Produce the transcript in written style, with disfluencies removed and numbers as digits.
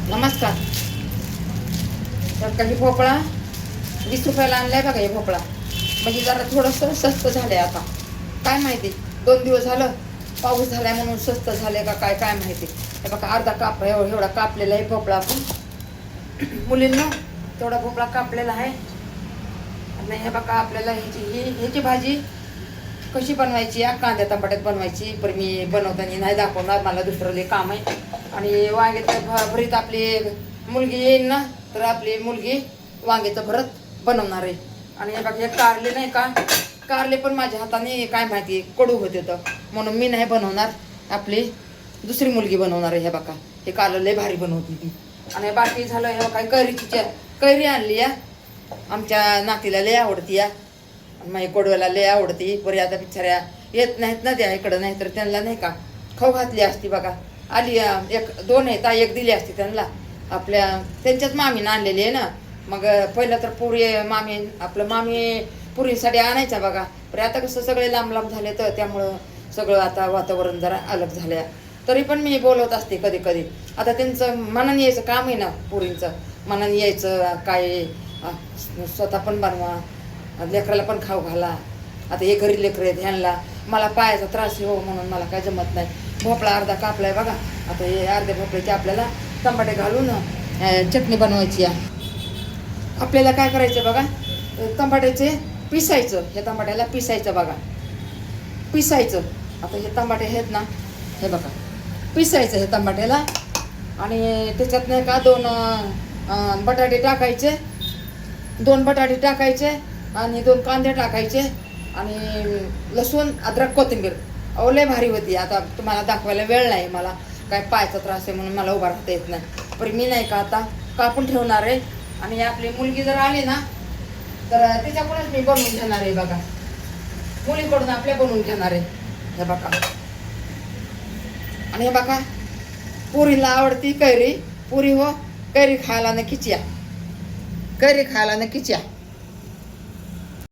नमस्कार. तर काही भोपळा 20 रुपयाला आणलाय बघा. हे भोपळा म्हणजे जरा थोडंसं स्वस्त झालंय आता. काय माहिती 2 दिवस झालं पाऊस झालाय म्हणून स्वस्त झाले का काय काय माहिती. हे बघा अर्धा काप एवढा कापलेला आहे भोपळा. आपण मुलींना तेवढा भोपळा कापलेला आहे. आणि हे बघा आपल्याला ह्याची भाजी कशी बनवायची या कांद्या टमाट्यात बनवायची. पण मी बनवताना नाही दाखवणार, मला दुसरं लय काम आहे. आणि वांग्याचं भरीत आपली मुलगी येईल ना, तर आपली मुलगी वांग्याचं भरत बनवणार आहे. आणि हे बघा हे कारले नाही का, कारले पण माझ्या हाताने काय माहिती कडू होते तर म्हणून मी नाही बनवणार. आपली दुसरी मुलगी बनवणार आहे. हे बघा हे कारलं लय भारी बनवते ती. आणि बाकी झालं हे बघा कैरी आणली या. आमच्या नातीला लय आवडती या. माझी कोडव्याला लय आवडती. बरी आता बिचाऱ्या येत नाहीत ना त्या इकडं, नाही तर त्यांना नाही का खाऊ घातली असती बघा. आली 1-2 आहेत, एक दिली असती त्यांना. आपल्या त्यांच्याच मामीनं आणलेली आहे ना. मग पहिलं तर पुरी मामी आपलं मामी पुरीसाठी आणायचा बघा. पण आता कसं सगळे लांब लांब झाले तर त्यामुळं सगळं आता वातावरण जरा अलग झालं. तरी पण मी बोलवत असते कधी कधी. आता त्यांचं मनाने यायचं काम आहे ना, पुरींचं मनाने यायचं. काय स्वतः पण बनवा, लेकराला पण खाऊ घाला. आता हे घरी लेकरं आहेत, ह्यांना मला पायाचा त्रास हो म्हणून मला काय जमत नाही. भोपळा अर्धा कापलाय बघा. आता हे अर्ध्या भोपळ्याचे आपल्याला टमाटे घालून चटणी बनवायची आहे. आपल्याला काय करायचं बघा, टमाट्याचे पिसायचं. हे टमाट्याला पिसायचं बघा, पिसायचं. आता हे टमाटे आहेत ना, हे बघा पिसायचं हे टमाट्याला. आणि त्याच्यात नाही का 2 बटाटे टाकायचे, 2 बटाटे टाकायचे आणि 2 कांदे टाकायचे आणि लसूण अद्रक कोथिंबीर. लय भारी होती. आता तुम्हाला दाखवायला वेळ नाही, मला काय पायाचा त्रास आहे म्हणून मला उभा राहता येत नाही. पण मी नाही का आता कापून ठेवणार आहे. आणि आपली मुलगी जर आली ना तर तिच्याकडूनच मी बनवून घेणार आहे बघा. मुलीकडून आपल्या बनवून घेणार आहे. हे बघा. आणि हे बघा पुरीला आवडती कैरी. पुरी हो कैरी खायला नक्कीच या, कैरी खायला नक्कीच या.